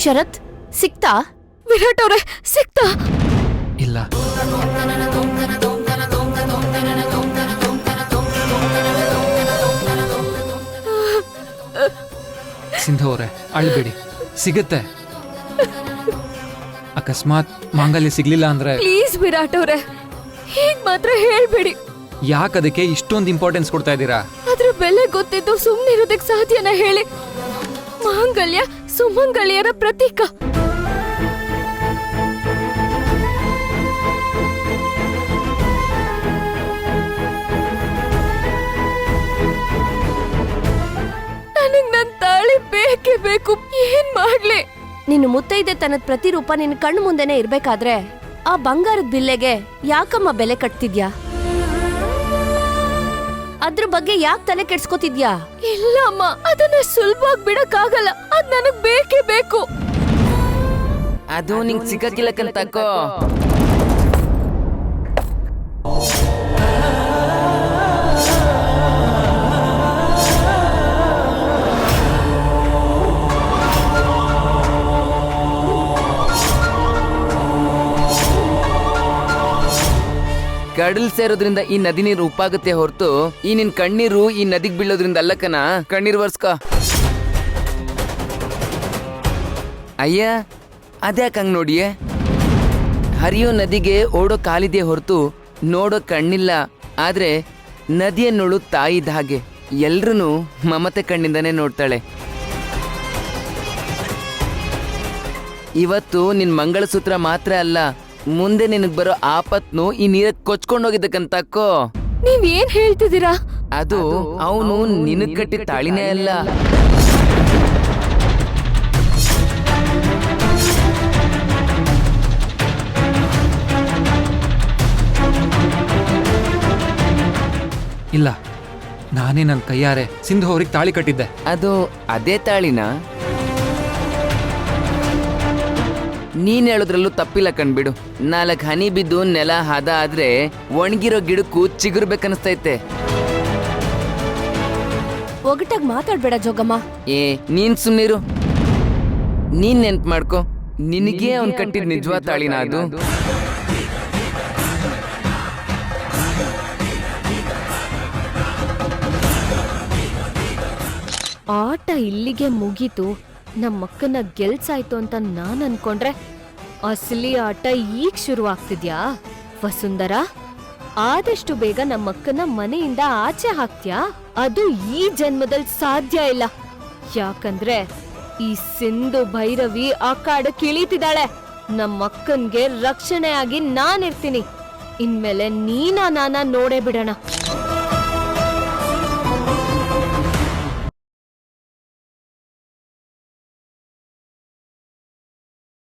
ಶರತ್ ಸಿಕ್ತಾ? ವಿರಾಟ್ ಅವ್ರೆ ಸಿಕ್ತಾ? ಇಲ್ಲ. ಸಿಂಧು ಅವರೇ ಅಳ್ಬೇಡಿ, ಸಿಗುತ್ತೆ. ಅಕಸ್ಮಾತ್ ಮಾಂಗಲ್ಯ ಸಿಗ್ಲಿಲ್ಲ ಅಂದ್ರೆ ಪ್ಲೀಸ್ ವಿರಾಟ್ ಅವ್ರೆ ಹೀಗ್ ಮಾತ್ರ ಹೇಳ್ಬೇಡಿ. ಯಾಕದಕ್ಕೆ ಇಷ್ಟೊಂದು ಇಂಪಾರ್ಟೆನ್ಸ್ ಕೊಡ್ತಾ ಇದ್ದೀರಾ? ಅದ್ರ ಬೆಲೆ ಗೊತ್ತಿದ್ದು ಸುಮ್ನೆ ಇರೋದಕ್ ಸಾಧ್ಯನಾ ಹೇಳಿ? ಮಾಂಗಲ್ಯ ಸುಮಂಗಲ್ಯರ ಪ್ರತೀಕ. ನನಗ್ ನನ್ ತಾಳಿ ಬೇಕೇ ಬೇಕು. ಏನ್ ಮಾಡ್ಲಿ? ನಿನ್ನ ಮುತ್ತೈದೆ ತನ್ನದ್ ಪ್ರತಿರೂಪ ನಿನ್ ಕಣ್ಣು ಮುಂದೆನೆ ಇರ್ಬೇಕಾದ್ರೆ ಆ ಬಂಗಾರದ ಬಿಲ್ಲೆಗೆ ಯಾಕಮ್ಮ ಬೆಲೆ ಕಟ್ತಿದ್ಯಾ? ಅದ್ರ ಬಗ್ಗೆ ಯಾಕೆ ತಲೆ ಕೆಡ್ಸ್ಕೊತಿದ್ಯಾ? ಇಲ್ಲ ಅಮ್ಮ, ಅದನ್ನ ಸುಲಭವಾಗಿ ಬಿಡಕ್ಕಾಗಲ್ಲ. ಅದ್ ನನಗ್ ಬೇಕೇ ಬೇಕು. ಅದು ನಿಂಗ್ ಸಿಕ್ಕಕ್ಕಿಲ್ಲಕ್ಕಂತಕ್ಕೋ. ಕಡಲ್ ಸೇರೋದ್ರಿಂದ ಈ ನದಿ ನೀರು ಉಪ್ಪಾಗುತ್ತೆ ಹೊರತು ಈ ನಿನ್ ಕಣ್ಣೀರು ಈ ನದಿಗ್ ಬೀಳೋದ್ರಿಂದ ಅಲ್ಲಕ್ಕನ. ಕಣ್ಣೀರ್ ವರ್ಸ್ಕ. ಅಯ್ಯ ಅದ್ಯಾಕ್ ಹಂಗ್ ನೋಡಿಯೇ? ಹರಿಯೋ ನದಿಗೆ ಓಡೋ ಕಾಲಿದೆ ಹೊರತು ನೋಡೋ ಕಣ್ಣಿಲ್ಲ. ಆದ್ರೆ ನದಿಯನ್ನೋಳು ತಾಯಿದ ಹಾಗೆ ಎಲ್ರೂ ಮಮತೆ ಕಣ್ಣಿಂದನೇ ನೋಡ್ತಾಳೆ. ಇವತ್ತು ನಿನ್ ಮಂಗಳಸೂತ್ರ ಮಾತ್ರ ಅಲ್ಲ, ಮುಂದೆ ನಿನಗ್ ಬರೋ ಆಪತ್ನು ಈ ನೀರಕ್ ಕೊಚ್ಕೊಂಡೋಗಿದ್ದಕ್ಕಂತಕ್ಕೋ. ನೀವ್ ಏನ್ ಹೇಳ್ತಿದ್ದೀರಾ? ಅದು ಅವನು ನಿನಗ್ ಕಟ್ಟಿದ ತಾಳಿನೇ ಅಲ್ಲ. ಇಲ್ಲ, ನಾನೇ ನನ್ನ ಕೈಯಾರೆ ಸಿಂಧು ಅವ್ರಿಗೆ ತಾಳಿ ಕಟ್ಟಿದ್ದೆ. ಅದು ಅದೇ ತಾಳಿನ? ನೀನ್ ಹೇಳೋದ್ರಲ್ಲೂ ತಪ್ಪಿಲ್ಲ ಕಣ್ಬಿಡು. 4 ಹನಿ ಬಿದ್ದು ನೆಲ ಹದ ಆದ್ರೆ ಒಣಗಿರೋ ಗಿಡಕ್ಕೂ ಚಿಗುರ್ಬೇಕನ್ನಿಸ್ತೈತೆ. ಒಗಟಾಗ್ ಮಾತಾಡ್ಬೇಡ ಜೋಗಮ್ಮ. ನೀನ್ ಸುಮ್ಮನಿರು. ನೀನ್ ನೆನ್ಪ್ ಮಾಡ್ಕೊ, ನಿನಗೇ ಅವ್ನ್ ಕಟ್ಟಿದ ನಿಜವಾದ ತಾಳಿನ ಅದು? ಆಟ ಇಲ್ಲಿಗೆ ಮುಗೀತು, ನಮ್ಮಕ್ಕನ ಗೆಲ್ಸಾಯ್ತು ಅಂತ ನಾನ್ ಅನ್ಕೊಂಡ್ರೆ ಅಸಲಿ ಆಟ ಈಗ ಶುರು ಆಗ್ತಿದ್ಯಾ? ವಸುಂಧರಾ, ಆದಷ್ಟು ಬೇಗ ನಮ್ಮಕ್ಕನ ಮನೆಯಿಂದ ಆಚೆ ಹಾಕ್ತ್ಯಾ? ಅದು ಈ ಜನ್ಮದಲ್ಲಿ ಸಾಧ್ಯ ಇಲ್ಲ. ಯಾಕಂದ್ರೆ ಈ ಸಿಂಧು ಭೈರವಿ ಆ ಕಾಡಕ್ಕೆ ಇಳಿತಿದ್ದಾಳೆ. ನಮ್ಮಕ್ಕನ್ಗೆ ರಕ್ಷಣೆ ಆಗಿ ನಾನಿರ್ತೀನಿ. ಇನ್ಮೇಲೆ ನೀನಾ ನಾನಾ ನೋಡೇ ಬಿಡೋಣ.